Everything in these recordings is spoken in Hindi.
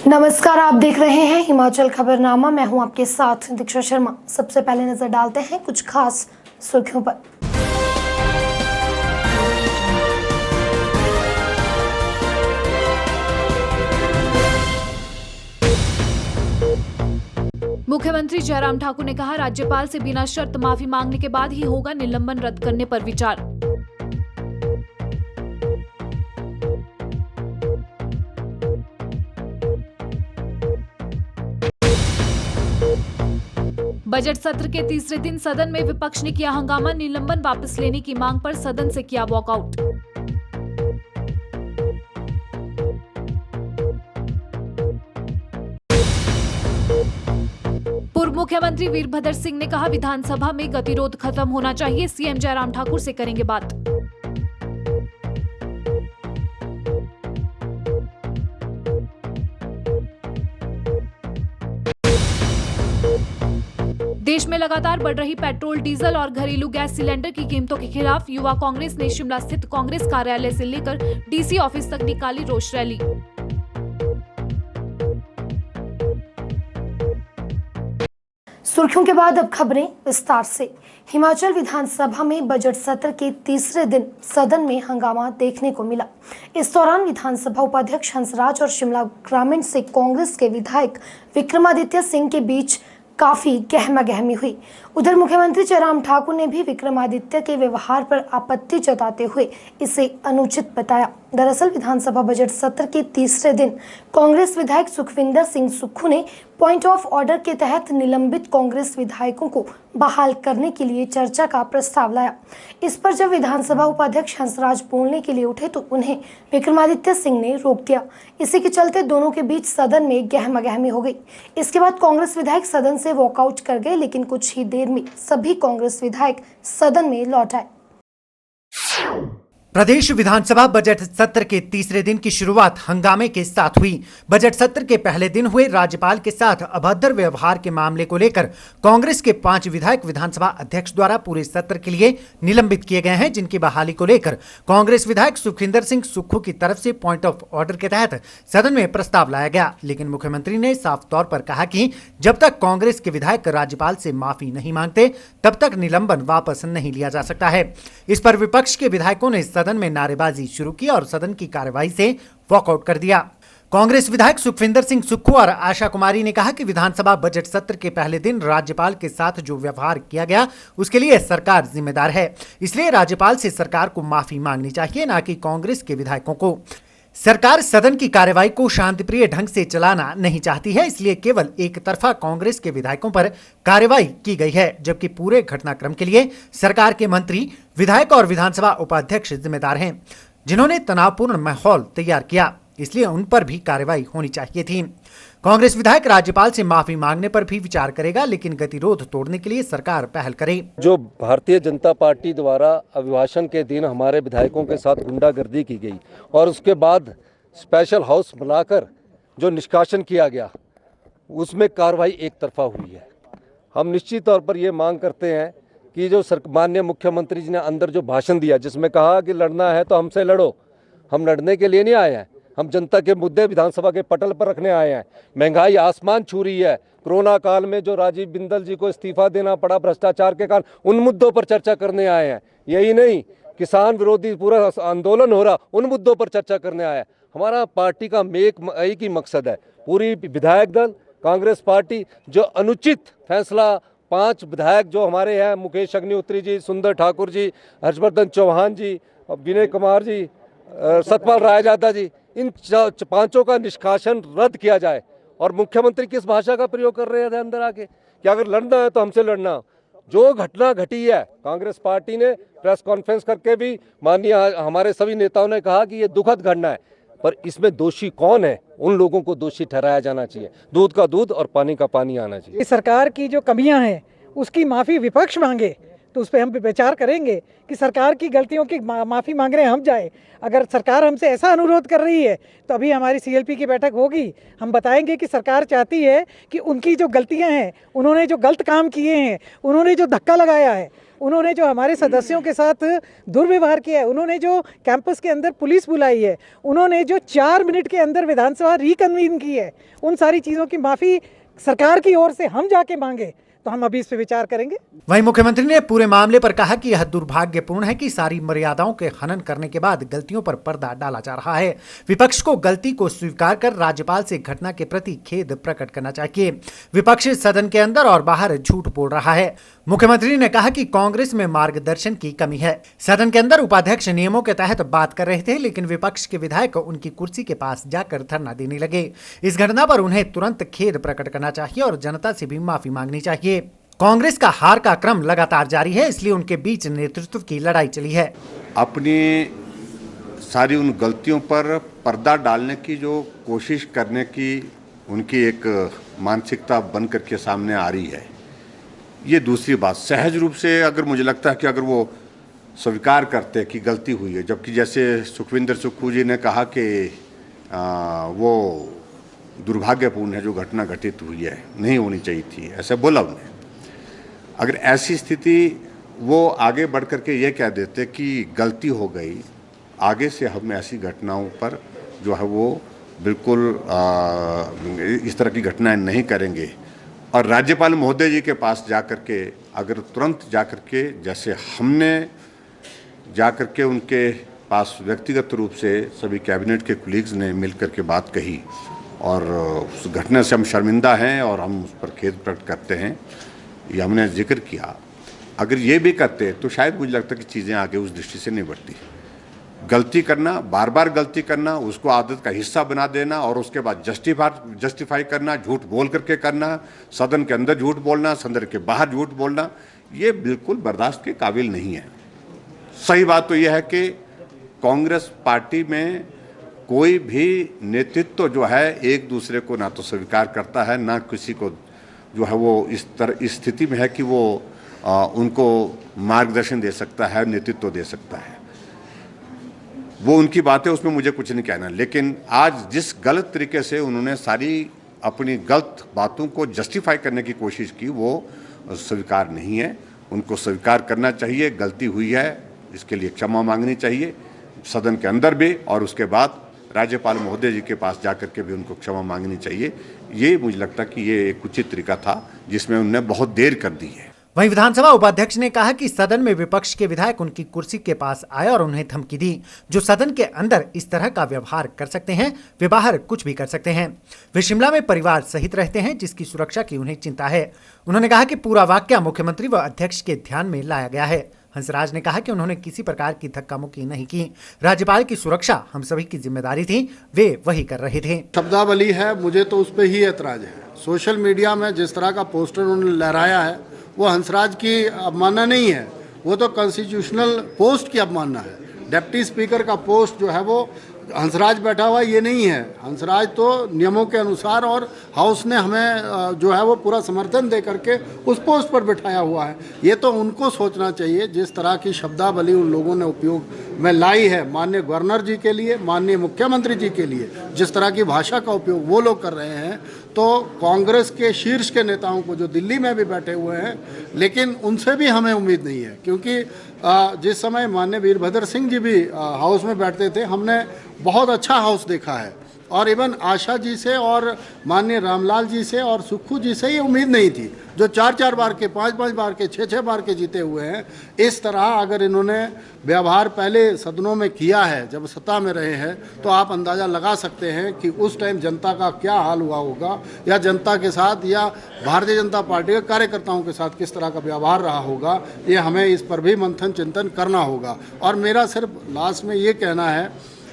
नमस्कार, आप देख रहे हैं हिमाचल खबरनामा। मैं हूं आपके साथ दीक्षा शर्मा। सबसे पहले नजर डालते हैं कुछ खास सुर्खियों पर। मुख्यमंत्री जयराम ठाकुर ने कहा, राज्यपाल से बिना शर्त माफी मांगने के बाद ही होगा निलंबन रद्द करने पर विचार। बजट सत्र के तीसरे दिन सदन में विपक्ष ने किया हंगामा, निलंबन वापस लेने की मांग पर सदन से किया वॉकआउट। पूर्व मुख्यमंत्री वीरभद्र सिंह ने कहा, विधानसभा में गतिरोध खत्म होना चाहिए, सीएम जयराम ठाकुर से करेंगे बात। देश में लगातार बढ़ रही पेट्रोल, डीजल और घरेलू गैस सिलेंडर की कीमतों के खिलाफ युवा कांग्रेस ने शिमला स्थित कांग्रेस कार्यालय से लेकर डीसी ऑफिस तक निकाली रोष रैली। सुर्खियों के बाद अब खबरें विस्तार से। हिमाचल विधानसभा में बजट सत्र के तीसरे दिन सदन में हंगामा देखने को मिला। इस दौरान विधानसभा उपाध्यक्ष हंसराज और शिमला ग्रामीण से कांग्रेस के विधायक विक्रमादित्य सिंह के बीच काफी गहमागहमी हुई। उधर मुख्यमंत्री जयराम ठाकुर ने भी विक्रमादित्य के व्यवहार पर आपत्ति जताते हुए इसे अनुचित बताया। दरअसल विधानसभा बजट सत्र के तीसरे दिन कांग्रेस विधायक सुखविंदर सिंह सुक्खू ने पॉइंट ऑफ ऑर्डर के तहत निलंबित कांग्रेस विधायकों को बहाल करने के लिए चर्चा का प्रस्ताव लाया। इस पर जब विधानसभा उपाध्यक्ष हंसराज बोलने के लिए उठे तो उन्हें विक्रमादित्य सिंह ने रोक दिया। इसी के चलते दोनों के बीच सदन में गहमागहमी हो गई। इसके बाद कांग्रेस विधायक सदन से वॉकआउट कर गए, लेकिन कुछ ही देर में सभी कांग्रेस विधायक सदन में लौट आए। प्रदेश विधानसभा बजट सत्र के तीसरे दिन की शुरुआत हंगामे के साथ हुई। बजट सत्र के पहले दिन हुए राज्यपाल के साथ अभद्र व्यवहार के मामले को लेकर कांग्रेस के 5 विधायक विधानसभा अध्यक्ष द्वारा पूरे सत्र के लिए निलंबित किए गए हैं, जिनकी बहाली को लेकर कांग्रेस विधायक सुखविंदर सिंह सुक्खू की तरफ से पॉइंट ऑफ ऑर्डर के तहत सदन में प्रस्ताव लाया गया। लेकिन मुख्यमंत्री ने साफ तौर पर कहा कि जब तक कांग्रेस के विधायक राज्यपाल से माफी नहीं मांगते तब तक निलंबन वापस नहीं लिया जा सकता है। इस पर विपक्ष के विधायकों ने सदन में नारेबाजी शुरू की और सदन की कार्यवाही से वॉकआउट कर दिया। कांग्रेस विधायक सुखविंदर सिंह सुक्खू और आशा कुमारी ने कहा कि विधानसभा बजट सत्र के पहले दिन राज्यपाल के साथ जो व्यवहार किया गया उसके लिए सरकार जिम्मेदार है, इसलिए राज्यपाल से सरकार को माफी मांगनी चाहिए, न कि कांग्रेस के विधायकों को। सरकार सदन की कार्यवाही को शांतिप्रिय ढंग से चलाना नहीं चाहती है, इसलिए केवल एक तरफा कांग्रेस के विधायकों पर कार्यवाही की गई है, जबकि पूरे घटनाक्रम के लिए सरकार के मंत्री, विधायक और विधानसभा उपाध्यक्ष जिम्मेदार हैं, जिन्होंने तनावपूर्ण माहौल तैयार किया, इसलिए उन पर भी कार्यवाही होनी चाहिए थी। कांग्रेस विधायक राज्यपाल से माफी मांगने पर भी विचार करेगा, लेकिन गतिरोध तोड़ने के लिए सरकार पहल करे। जो भारतीय जनता पार्टी द्वारा अभिभाषण के दिन हमारे विधायकों के साथ गुंडागर्दी की गई और उसके बाद स्पेशल हाउस बुलाकर जो निष्कासन किया गया, उसमें कार्रवाई एक तरफा हुई है। हम निश्चित तौर पर ये मांग करते हैं कि जो माननीय मुख्यमंत्री जी ने अंदर जो भाषण दिया, जिसमें कहा कि लड़ना है तो हमसे लड़ो, हम लड़ने के लिए नहीं आए हैं, हम जनता के मुद्दे विधानसभा के पटल पर रखने आए हैं। महंगाई आसमान छू रही है, कोरोना काल में जो राजीव बिंदल जी को इस्तीफा देना पड़ा भ्रष्टाचार के कारण, उन मुद्दों पर चर्चा करने आए हैं। यही नहीं, किसान विरोधी पूरा आंदोलन हो रहा, उन मुद्दों पर चर्चा करने आया है। हमारा पार्टी का एक ही मकसद है, पूरी विधायक दल कांग्रेस पार्टी जो अनुचित फैसला 5 विधायक जो हमारे हैं, मुकेश अग्निहोत्री जी, सुंदर ठाकुर जी, हर्षवर्धन चौहान जी, विनय कुमार जी, सतपाल रायजादा जी, इन 5 का निष्कासन रद्द किया जाए। और मुख्यमंत्री किस भाषा का प्रयोग कर रहे थे अंदर आके कि अगर लड़ना है तो हमसे लड़ना। जो घटना घटी है, कांग्रेस पार्टी ने प्रेस कॉन्फ्रेंस करके भी माननीय हमारे सभी नेताओं ने कहा कि ये दुखद घटना है, पर इसमें दोषी कौन है, उन लोगों को दोषी ठहराया जाना चाहिए। दूध का दूध और पानी का पानी आना चाहिए। सरकार की जो कमियां हैं उसकी माफी विपक्ष मांगे तो उस पर हम विचार करेंगे कि सरकार की गलतियों की माफ़ी मांग रहे हैं हम जाए। अगर सरकार हमसे ऐसा अनुरोध कर रही है तो अभी हमारी सीएलपी की बैठक होगी, हम बताएंगे कि सरकार चाहती है कि उनकी जो गलतियां हैं, उन्होंने जो गलत काम किए हैं, उन्होंने जो धक्का लगाया है, उन्होंने जो हमारे सदस्यों के साथ दुर्व्यवहार किया है, उन्होंने जो कैंपस के अंदर पुलिस बुलाई है, उन्होंने जो 4 मिनट के अंदर विधानसभा रिकन्वीन की है, उन सारी चीज़ों की माफ़ी सरकार की ओर से हम जाके मांगे तो हम अभी इस पे विचार करेंगे। वहीं मुख्यमंत्री ने पूरे मामले पर कहा कि यह दुर्भाग्यपूर्ण है कि सारी मर्यादाओं के हनन करने के बाद गलतियों पर पर्दा डाला जा रहा है। विपक्ष को गलती को स्वीकार कर राज्यपाल से घटना के प्रति खेद प्रकट करना चाहिए। विपक्ष सदन के अंदर और बाहर झूठ बोल रहा है। मुख्यमंत्री ने कहा कि कांग्रेस में मार्गदर्शन की कमी है। सदन के अंदर उपाध्यक्ष नियमों के तहत बात कर रहे थे, लेकिन विपक्ष के विधायक उनकी कुर्सी के पास जाकर धरना देने लगे। इस घटना पर उन्हें तुरंत खेद प्रकट करना चाहिए और जनता से भी माफी मांगनी चाहिए। कांग्रेस का हार का क्रम लगातार जारी है, इसलिए उनके बीच नेतृत्व की लड़ाई चली है। अपनी सारी उन गलतियों पर पर्दा डालने की जो कोशिश करने की उनकी एक मानसिकता बन करके सामने आ रही है, ये दूसरी बात। सहज रूप से अगर मुझे लगता है कि अगर वो स्वीकार करते कि गलती हुई है, जबकि जैसे सुखविंदर सुक्खू जी ने कहा कि वो दुर्भाग्यपूर्ण है जो घटना घटित हुई है, नहीं होनी चाहिए थी, ऐसा बोला उन्हें। अगर ऐसी स्थिति वो आगे बढ़ करके ये कह देते कि गलती हो गई, आगे से हम ऐसी घटनाओं पर जो है वो बिल्कुल इस तरह की घटनाएं नहीं करेंगे, और राज्यपाल महोदय जी के पास जाकर के अगर तुरंत जाकर के, जैसे हमने जाकर के उनके पास व्यक्तिगत रूप से सभी कैबिनेट के कुलीग्स ने मिलकर के बात कही और उस घटना से हम शर्मिंदा हैं और हम उस पर खेद प्रकट करते हैं, ये हमने जिक्र किया। अगर ये भी करते तो शायद मुझे लगता है कि चीज़ें आगे उस दृष्टि से नहीं बढ़ती। गलती करना, बार बार गलती करना, उसको आदत का हिस्सा बना देना और उसके बाद जस्टिफाई करना, झूठ बोल करके करना, सदन के अंदर झूठ बोलना, सदन के बाहर झूठ बोलना, ये बिल्कुल बर्दाश्त के काबिल नहीं है। सही बात तो यह है कि कांग्रेस पार्टी में कोई भी नेतृत्व जो है एक दूसरे को ना तो स्वीकार करता है, ना किसी को जो है वो इस स्थिति में है कि वो उनको मार्गदर्शन दे सकता है, नेतृत्व दे सकता है। वो उनकी बात है, उसमें मुझे कुछ नहीं कहना। लेकिन आज जिस गलत तरीके से उन्होंने सारी अपनी गलत बातों को जस्टिफाई करने की कोशिश की, वो स्वीकार नहीं है। उनको स्वीकार करना चाहिए, गलती हुई है, इसके लिए क्षमा मांगनी चाहिए सदन के अंदर भी, और उसके बाद राज्यपाल महोदय जी के पास जाकर के भी उनको क्षमा मांगनी चाहिए। ये मुझे लगता कि ये एक उचित तरीका था जिसमें उन्होंने बहुत देर कर दी है। वहीं विधानसभा उपाध्यक्ष ने कहा कि सदन में विपक्ष के विधायक उनकी कुर्सी के पास आए और उन्हें धमकी दी। जो सदन के अंदर इस तरह का व्यवहार कर सकते हैं, वे बाहर कुछ भी कर सकते हैं। वे शिमला में परिवार सहित रहते हैं, जिसकी सुरक्षा की उन्हें चिंता है। उन्होंने कहा कि पूरा वाकया मुख्यमंत्री व अध्यक्ष के ध्यान में लाया गया है। हंसराज ने कहा कि उन्होंने किसी प्रकार की धक्का मुक्की नहीं की। राज्यपाल की सुरक्षा हम सभी की जिम्मेदारी थी, वे वही कर रहे थे। शब्दावली है, मुझे तो उस पर ही एतराज है। सोशल मीडिया में जिस तरह का पोस्टर उन्होंने लहराया है, वो हंसराज की अवमानना नहीं है, वो तो कॉन्स्टिट्यूशनल पोस्ट की अवमानना है। डिप्टी स्पीकर का पोस्ट जो है वो हंसराज बैठा हुआ ये नहीं है। हंसराज तो नियमों के अनुसार, और हाउस ने हमें जो है वो पूरा समर्थन दे करके उस पोस्ट पर बिठाया हुआ है। ये तो उनको सोचना चाहिए। जिस तरह की शब्दावली उन लोगों ने उपयोग में लाई है माननीय गवर्नर जी के लिए, माननीय मुख्यमंत्री जी के लिए, जिस तरह की भाषा का उपयोग वो लोग कर रहे हैं, तो कांग्रेस के शीर्ष के नेताओं को जो दिल्ली में भी बैठे हुए हैं, लेकिन उनसे भी हमें उम्मीद नहीं है। क्योंकि जिस समय माननीय वीरभद्र सिंह जी भी हाउस में बैठते थे, हमने बहुत अच्छा हाउस देखा है, और इवन आशा जी से और माननीय रामलाल जी से और सुक्खू जी से ये उम्मीद नहीं थी, जो 4-4 बार के, 5-5 बार के, 6-6 बार के जीते हुए हैं। इस तरह अगर इन्होंने व्यवहार पहले सदनों में किया है जब सत्ता में रहे हैं, तो आप अंदाज़ा लगा सकते हैं कि उस टाइम जनता का क्या हाल हुआ होगा, या जनता के साथ या भारतीय जनता पार्टी के कार्यकर्ताओं के साथ किस तरह का व्यवहार रहा होगा। ये हमें इस पर भी मंथन चिंतन करना होगा। और मेरा सिर्फ लास्ट में ये कहना है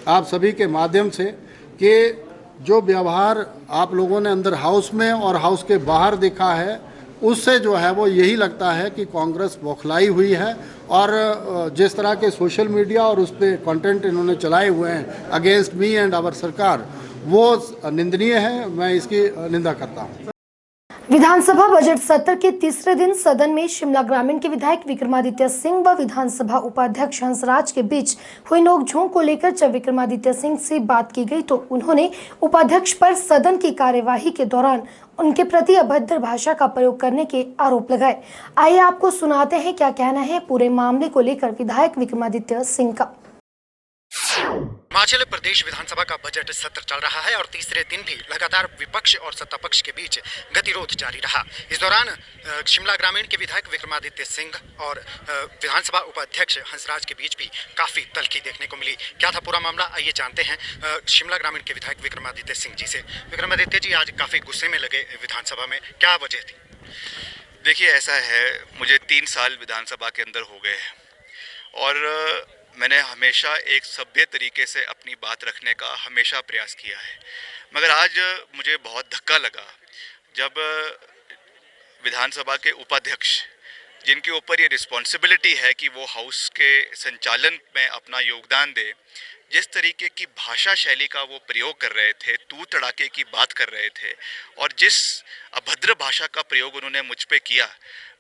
आप सभी के माध्यम से कि जो व्यवहार आप लोगों ने अंदर हाउस में और हाउस के बाहर देखा है, उससे जो है वो यही लगता है कि कांग्रेस बौखलाई हुई है। और जिस तरह के सोशल मीडिया और उस पर कंटेंट इन्होंने चलाए हुए हैं अगेंस्ट मी एंड आवर सरकार, वो निंदनीय है। मैं इसकी निंदा करता हूँ। विधानसभा बजट सत्र के तीसरे दिन सदन में शिमला ग्रामीण के विधायक विक्रमादित्य सिंह व विधानसभा उपाध्यक्ष हंसराज के बीच हुई नोकझोंक को लेकर जब विक्रमादित्य सिंह से बात की गई तो उन्होंने उपाध्यक्ष पर सदन की कार्यवाही के दौरान उनके प्रति अभद्र भाषा का प्रयोग करने के आरोप लगाए। आइए आपको सुनाते हैं क्या कहना है पूरे मामले को लेकर विधायक विक्रमादित्य सिंह का। हिमाचल प्रदेश विधानसभा का बजट सत्र चल रहा है और तीसरे दिन भी लगातार विपक्ष और सत्ता पक्ष के बीच गतिरोध जारी रहा। इस दौरान शिमला ग्रामीण के विधायक विक्रमादित्य सिंह और विधानसभा उपाध्यक्ष हंसराज के बीच भी काफी तल्खी देखने को मिली। क्या था पूरा मामला, आइए जानते हैं शिमला ग्रामीण के विधायक विक्रमादित्य सिंह जी से। विक्रमादित्य जी, आज काफी गुस्से में लगे विधानसभा में, क्या वजह थी? देखिए, ऐसा है, मुझे 3 साल विधानसभा के अंदर हो गए हैं और मैंने हमेशा एक सभ्य तरीके से अपनी बात रखने का हमेशा प्रयास किया है, मगर आज मुझे बहुत धक्का लगा जब विधानसभा के उपाध्यक्ष, जिनके ऊपर ये रिस्पॉन्सिबिलिटी है कि वो हाउस के संचालन में अपना योगदान दे, जिस तरीके की भाषा शैली का वो प्रयोग कर रहे थे, तू तड़ाके की बात कर रहे थे और जिस अभद्र भाषा का प्रयोग उन्होंने मुझ पे किया,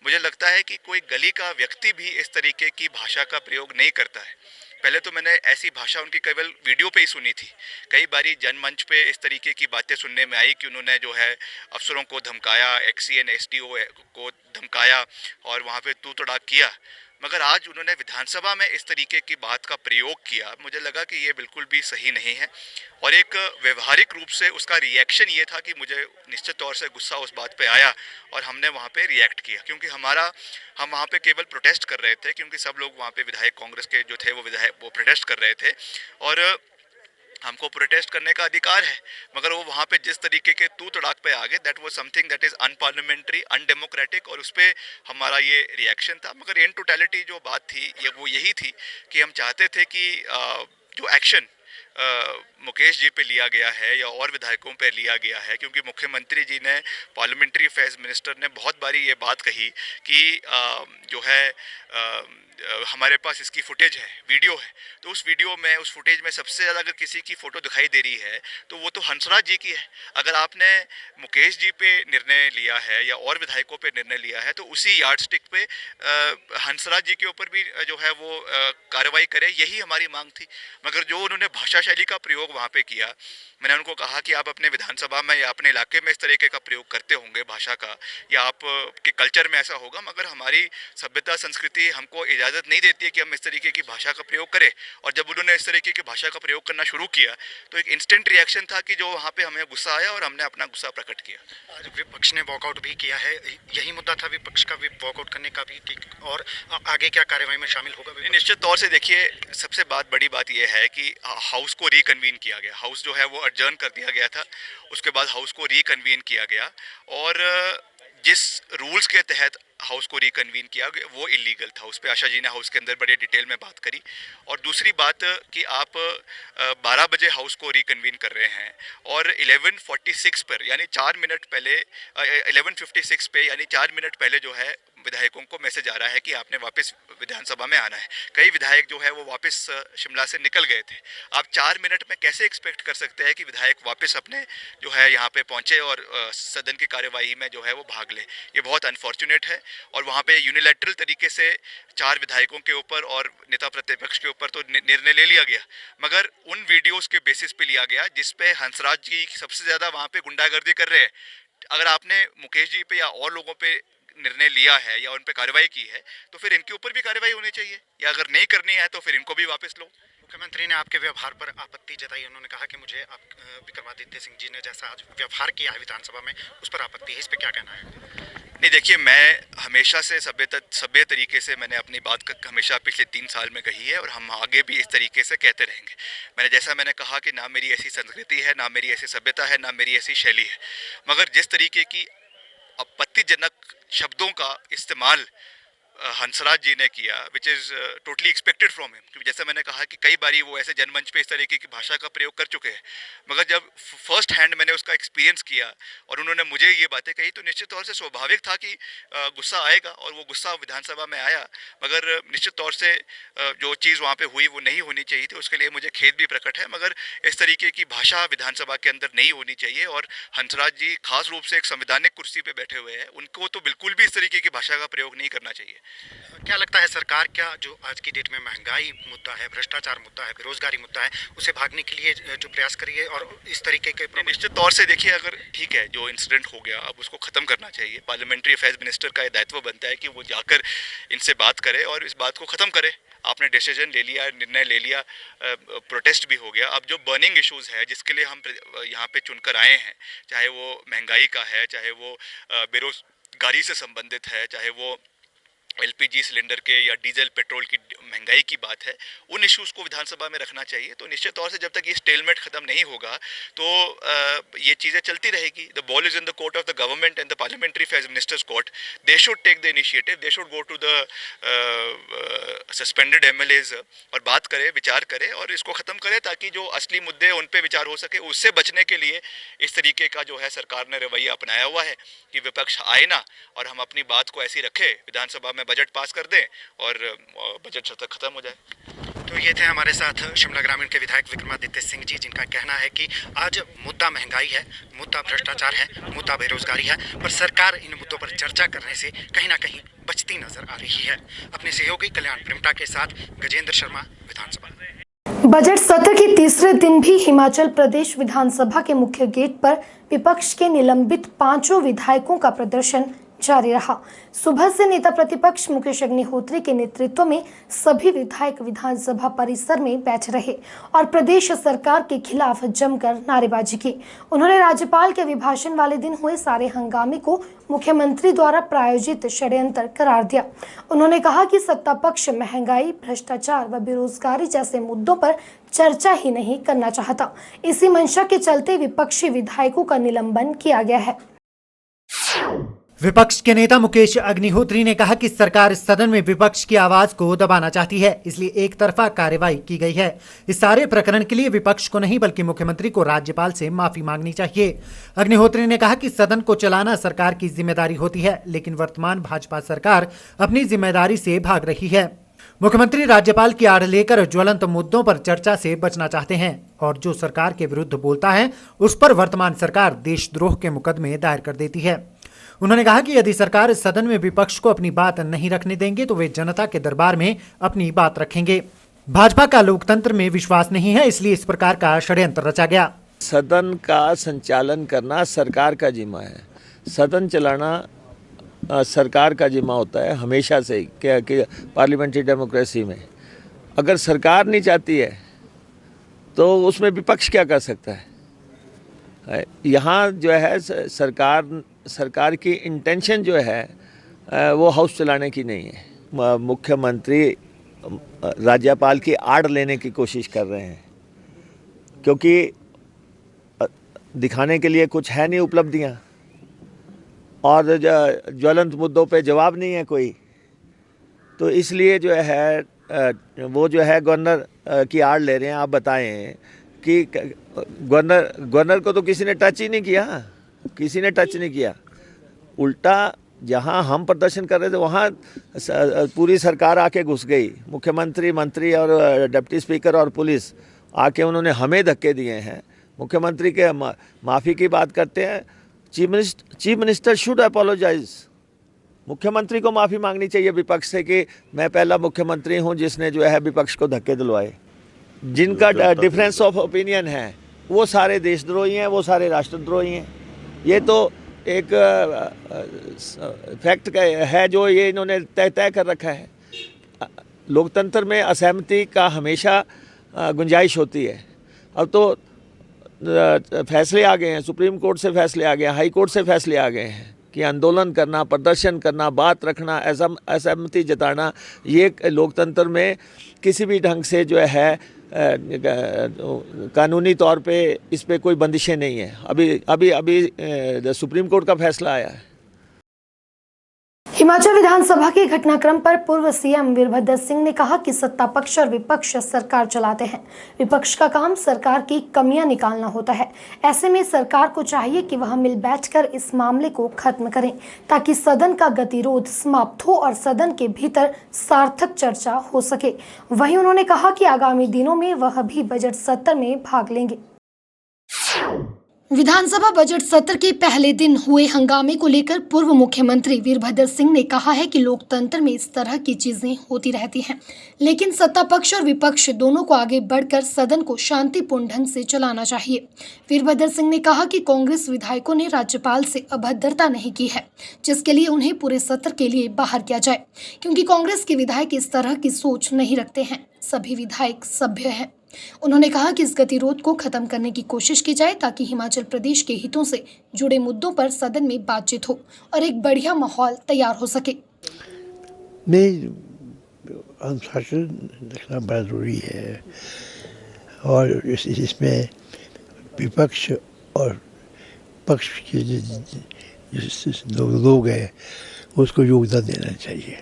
मुझे लगता है कि कोई गली का व्यक्ति भी इस तरीके की भाषा का प्रयोग नहीं करता है। पहले तो मैंने ऐसी भाषा उनकी केवल वीडियो पे ही सुनी थी। कई बारी जनमंच पे इस तरीके की बातें सुनने में आई कि उन्होंने जो है अफसरों को धमकाया, एक्सीएन एसडीओ को धमकाया और वहाँ पे तू तड़ाक किया, मगर आज उन्होंने विधानसभा में इस तरीके की बात का प्रयोग किया। मुझे लगा कि ये बिल्कुल भी सही नहीं है और एक व्यवहारिक रूप से उसका रिएक्शन ये था कि मुझे निश्चित तौर से गुस्सा उस बात पे आया और हमने वहाँ पे रिएक्ट किया, क्योंकि हम वहाँ पे केवल प्रोटेस्ट कर रहे थे, क्योंकि सब लोग वहाँ पे विधायक कांग्रेस के जो थे वो प्रोटेस्ट कर रहे थे और हमको प्रोटेस्ट करने का अधिकार है, मगर वो वहाँ पे जिस तरीके के तू तड़ाक पे आ गए, that was something that is unparliamentary, undemocratic और उस पर हमारा ये रिएक्शन था। मगर इन टोटलिटी जो बात थी ये वो यही थी कि हम चाहते थे कि जो एक्शन मुकेश जी पे लिया गया है या और विधायकों पे लिया गया है, क्योंकि मुख्यमंत्री जी ने, पार्लियामेंट्री अफेयर्स मिनिस्टर ने बहुत बारी ये बात कही कि जो है हमारे पास इसकी फुटेज है, वीडियो है, तो उस वीडियो में, उस फुटेज में सबसे ज़्यादा अगर किसी की फ़ोटो दिखाई दे रही है तो वो तो हंसराज जी की है। अगर आपने मुकेश जी पे निर्णय लिया है या और विधायकों पे निर्णय लिया है तो उसी यार्ड स्टिक पे हंसराज जी के ऊपर भी जो है वो कार्रवाई करे, यही हमारी मांग थी। मगर जो उन्होंने भाषा शैली का प्रयोग वहाँ पे किया, मैंने उनको कहा कि आप अपने विधानसभा में या अपने इलाके में इस तरीके का प्रयोग करते होंगे भाषा का, या आप के कल्चर में ऐसा होगा, मगर हमारी सभ्यता संस्कृति हमको इजाज़त नहीं देती है कि हम इस तरीके की भाषा का प्रयोग करें। और जब उन्होंने इस तरीके की भाषा का प्रयोग करना शुरू किया तो एक इंस्टेंट रिएक्शन था कि जो वहाँ पे हमें गुस्सा आया और हमने अपना गुस्सा प्रकट किया। आज विपक्ष ने वॉकआउट भी किया है, यही मुद्दा था विपक्ष का वॉकआउट करने का भी, और आगे क्या कार्रवाई में शामिल होगा? निश्चित तौर से देखिए, सबसे बड़ी बात यह है कि हाउस को रिकन्वीन किया गया, हाउस जो है वो एडजर्न कर दिया गया था, उसके बाद हाउस को रिकन्वीन किया गया और जिस रूल्स के तहत हाउस को रिकन्वीन किया गया वो इलीगल था। उस पर आशा जी ने हाउस के अंदर बड़े डिटेल में बात करी। और दूसरी बात कि आप 12 बजे हाउस को रिकन्वीन कर रहे हैं और 11:46 पर यानी 4 मिनट पहले 11:56 पे यानी 4 मिनट पहले जो है विधायकों को मैसेज आ रहा है कि आपने वापस विधानसभा में आना है। कई विधायक जो है वो वापस शिमला से निकल गए थे। आप 4 मिनट में कैसे एक्सपेक्ट कर सकते हैं कि विधायक वापस अपने जो है यहाँ पे पहुँचे और सदन की कार्यवाही में जो है वो भाग ले? ये बहुत अनफॉर्चुनेट है। और वहाँ पे यूनिलैटरल तरीके से 4 विधायकों के ऊपर और नेता प्रतिपक्ष के ऊपर तो निर्णय ले लिया गया, मगर उन वीडियोस के बेसिस पे लिया गया जिसपे हंसराज जी सबसे ज़्यादा वहाँ पे गुंडागर्दी कर रहे हैं। अगर आपने मुकेश जी पे या और लोगों पे निर्णय लिया है या उन पे कार्रवाई की है तो फिर इनके ऊपर भी कार्रवाई होनी चाहिए, या अगर नहीं करनी है तो फिर इनको भी वापस लो। मुख्यमंत्री ने आपके व्यवहार पर आपत्ति जताई, उन्होंने कहा कि मुझे आप विक्रमादित्य सिंह जी ने जैसा आज व्यवहार किया है विधानसभा में उस पर आपत्ति है, इस पर क्या कहना है? नहीं, देखिए, मैं हमेशा से सभ्य तरीके से मैंने अपनी बात हमेशा पिछले 3 साल में कही है और हम आगे भी इस तरीके से कहते रहेंगे। जैसा मैंने कहा कि ना मेरी ऐसी संस्कृति है, ना मेरी ऐसी सभ्यता है, ना मेरी ऐसी शैली है, मगर जिस तरीके की आपत्तिजनक शब्दों का इस्तेमाल हंसराज जी ने किया, which is totally expected from him, क्योंकि जैसे मैंने कहा कि कई बारी वो ऐसे जनमंच पे इस तरीके की भाषा का प्रयोग कर चुके हैं, मगर जब फर्स्ट हैंड मैंने उसका एक्सपीरियंस किया और उन्होंने मुझे ये बातें कही तो निश्चित तौर से स्वाभाविक था कि गुस्सा आएगा, और वो गुस्सा विधानसभा में आया। मगर निश्चित तौर से जो चीज़ वहाँ पे हुई वो नहीं होनी चाहिए थी, उसके लिए मुझे खेद भी प्रकट है, मगर इस तरीके की भाषा विधानसभा के अंदर नहीं होनी चाहिए। और हंसराज जी खास रूप से एक संवैधानिक कुर्सी पे बैठे हुए हैं, उनको तो बिल्कुल भी इस तरीके की भाषा का प्रयोग नहीं करना चाहिए। क्या लगता है सरकार क्या जो आज की डेट में महंगाई मुद्दा है, भ्रष्टाचार मुद्दा है, बेरोजगारी मुद्दा है, उसे भागने के लिए जो प्रयास करी है और इस तरीके के निश्चित तौर से देखिए, अगर ठीक है जो इंसिडेंट हो गया अब उसको ख़त्म करना चाहिए। पार्लियामेंट्री अफेयर्स मिनिस्टर का ये दायित्व बनता है कि वो जाकर इनसे बात करे और इस बात को ख़त्म करे। आपने डिसीजन ले लिया, निर्णय ले लिया, प्रोटेस्ट भी हो गया। अब जो बर्निंग इश्यूज़ है जिसके लिए हम यहाँ पे चुनकर आए हैं, चाहे वो महंगाई का है, चाहे वो बेरोजगारी से संबंधित है, चाहे वो एलपीजी सिलेंडर के या डीजल पेट्रोल की महंगाई की बात है, उन इश्यूज़ को विधानसभा में रखना चाहिए। तो निश्चित तौर से जब तक ये स्टेलमेट ख़त्म नहीं होगा तो ये चीज़ें चलती रहेगी। The ball is in the court of the government and the parliamentary affairs ministers court. They should take the initiative, they should go to the suspended MLAs और बात करे, विचार करे और इसको ख़त्म करे, ताकि जो असली मुद्दे हैं उन पे विचार हो सके। उससे बचने के लिए इस तरीके का जो है सरकार ने रवैया अपनाया हुआ है कि विपक्ष आए ना और हम अपनी बात को ऐसी रखें, विधानसभा में बजट पास कर दें और बजट सत्र खत्म हो जाए। तो ये थे हमारे साथ शिमला ग्रामीण के विधायक विक्रमादित्य सिंह जी, जिनका कहना है कि आज मुद्दा महंगाई है, मुद्दा भ्रष्टाचार है, मुद्दा बेरोजगारी है, पर सरकार इन मुद्दों पर चर्चा करने से कहीं ना कहीं बचती नजर आ रही है। अपने सहयोगी कल्याण प्रेमटा के साथ गजेंद्र शर्मा, विधानसभा। बजट सत्र के तीसरे दिन भी हिमाचल प्रदेश विधानसभा के मुख्य गेट पर विपक्ष के निलंबित 5 विधायकों का प्रदर्शन जारी रहा। सुबह से नेता प्रतिपक्ष मुकेश अग्निहोत्री के नेतृत्व में सभी विधायक विधानसभा परिसर में बैठे रहे और प्रदेश सरकार के खिलाफ जमकर नारेबाजी की। उन्होंने राज्यपाल के अभिभाषण वाले दिन हुए सारे हंगामे को मुख्यमंत्री द्वारा प्रायोजित षड्यंत्र करार दिया। उन्होंने कहा कि सत्ता पक्ष महंगाई, भ्रष्टाचार व बेरोजगारी जैसे मुद्दों पर चर्चा ही नहीं करना चाहता। इसी मंशा के चलते विपक्षी विधायकों का निलंबन किया गया है। विपक्ष के नेता मुकेश अग्निहोत्री ने कहा कि सरकार सदन में विपक्ष की आवाज को दबाना चाहती है, इसलिए एक तरफा कार्रवाई की गई है। इस सारे प्रकरण के लिए विपक्ष को नहीं बल्कि मुख्यमंत्री को राज्यपाल से माफी मांगनी चाहिए। अग्निहोत्री ने कहा कि सदन को चलाना सरकार की जिम्मेदारी होती है, लेकिन वर्तमान भाजपा सरकार अपनी जिम्मेदारी से भाग रही है। मुख्यमंत्री राज्यपाल की आड़ लेकर ज्वलंत मुद्दों पर चर्चा से बचना चाहते हैं और जो सरकार के विरुद्ध बोलता है उस पर वर्तमान सरकार देशद्रोह के मुकदमे दायर कर देती है। उन्होंने कहा कि यदि सरकार सदन में विपक्ष को अपनी बात नहीं रखने देंगे तो वे जनता के दरबार में अपनी बात रखेंगे। भाजपा का लोकतंत्र में विश्वास नहीं है, इसलिए इस प्रकार का षड्यंत्र रचा गया। सदन का संचालन करना सरकार का जिम्मा है, सदन चलाना सरकार का जिम्मा होता है हमेशा से कि पार्लियामेंट्री डेमोक्रेसी में। अगर सरकार नहीं चाहती है तो उसमें विपक्ष क्या कर सकता है। यहाँ जो है सरकार की इंटेंशन जो है वो हाउस चलाने की नहीं है। मुख्यमंत्री राज्यपाल की आड़ लेने की कोशिश कर रहे हैं, क्योंकि दिखाने के लिए कुछ है नहीं उपलब्धियाँ और ज्वलंत मुद्दों पे जवाब नहीं है कोई, तो इसलिए जो है वो जो है गवर्नर की आड़ ले रहे हैं। आप बताएं कि गवर्नर को तो किसी ने टच ही नहीं किया, किसी ने टच नहीं किया। उल्टा जहां हम प्रदर्शन कर रहे थे वहां पूरी सरकार आके घुस गई। मुख्यमंत्री, मंत्री और डिप्टी स्पीकर और पुलिस आके उन्होंने हमें धक्के दिए हैं। मुख्यमंत्री के माफ़ी की बात करते हैं। Chief minister should apologise. मुख्यमंत्री को माफ़ी मांगनी चाहिए विपक्ष से कि मैं पहला मुख्यमंत्री हूं जिसने जो है विपक्ष को धक्के दिलवाए। जिनका डिफरेंस ऑफ ओपिनियन है वो सारे देशद्रोही हैं, वो सारे राष्ट्रद्रोही हैं। ये तो एक फैक्ट है जो ये इन्होंने तय कर रखा है। लोकतंत्र में असहमति का हमेशा गुंजाइश होती है। अब तो फैसले आ गए हैं, सुप्रीम कोर्ट से फैसले आ गए हैं, हाई कोर्ट से फैसले आ गए हैं कि आंदोलन करना, प्रदर्शन करना, बात रखना, असहमति जताना, ये लोकतंत्र में किसी भी ढंग से जो है कानूनी तौर पे इस पे कोई बंदिशें नहीं है। अभी सुप्रीम कोर्ट का फैसला आया है। हिमाचल विधानसभा के घटनाक्रम पर पूर्व सीएम वीरभद्र सिंह ने कहा कि सत्ता पक्ष और विपक्ष सरकार चलाते हैं। विपक्ष का काम सरकार की कमियां निकालना होता है। ऐसे में सरकार को चाहिए कि वह मिल बैठकर इस मामले को खत्म करें ताकि सदन का गतिरोध समाप्त हो और सदन के भीतर सार्थक चर्चा हो सके। वहीं उन्होंने कहा कि आगामी दिनों में वह भी बजट सत्र में भाग लेंगे। विधानसभा बजट सत्र के पहले दिन हुए हंगामे को लेकर पूर्व मुख्यमंत्री वीरभद्र सिंह ने कहा है कि लोकतंत्र में इस तरह की चीजें होती रहती हैं, लेकिन सत्ता पक्ष और विपक्ष दोनों को आगे बढ़कर सदन को शांतिपूर्ण ढंग से चलाना चाहिए। वीरभद्र सिंह ने कहा कि कांग्रेस विधायकों ने राज्यपाल से अभद्रता नहीं की है, जिसके लिए उन्हें पूरे सत्र के लिए बाहर किया जाए, क्योंकि कांग्रेस के विधायक इस तरह की सोच नहीं रखते हैं। सभी विधायक सभ्य हैं। उन्होंने कहा कि इस गतिरोध को खत्म करने की कोशिश की जाए ताकि हिमाचल प्रदेश के हितों से जुड़े मुद्दों पर सदन में बातचीत हो और एक बढ़िया माहौल तैयार हो सके। अनुशासन रखना बड़ा जरूरी है और इसमें विपक्ष और पक्ष के जो लोग हैं उसको योगदान देना चाहिए।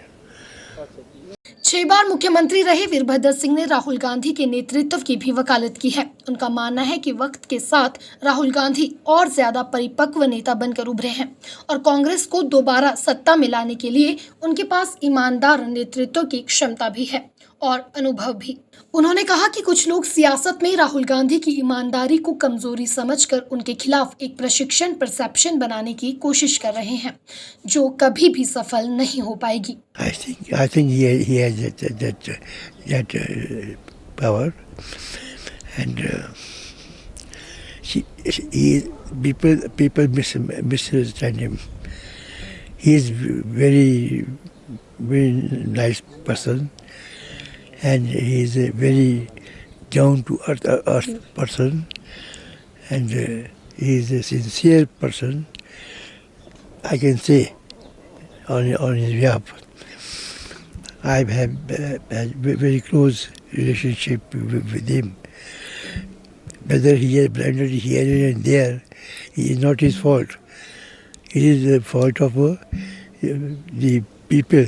6 बार मुख्यमंत्री रहे वीरभद्र सिंह ने राहुल गांधी के नेतृत्व की भी वकालत की है। उनका मानना है कि वक्त के साथ राहुल गांधी और ज्यादा परिपक्व नेता बनकर उभरे हैं और कांग्रेस को दोबारा सत्ता में लाने के लिए उनके पास ईमानदार नेतृत्व की क्षमता भी है और अनुभव भी। उन्होंने कहा कि कुछ लोग सियासत में राहुल गांधी की ईमानदारी को कमजोरी समझकर उनके खिलाफ एक प्रशिक्षण परसेप्शन बनाने की कोशिश कर रहे हैं, जो कभी भी सफल नहीं हो पाएगी। I think he has that power, and people misunderstand him. He is very nice person, and he is a very down to earth person, and he is a sincere person. I can say on his behalf. I have a very close relationship with him. Whether he has blundered here and there, it is not his fault. It is the fault of the people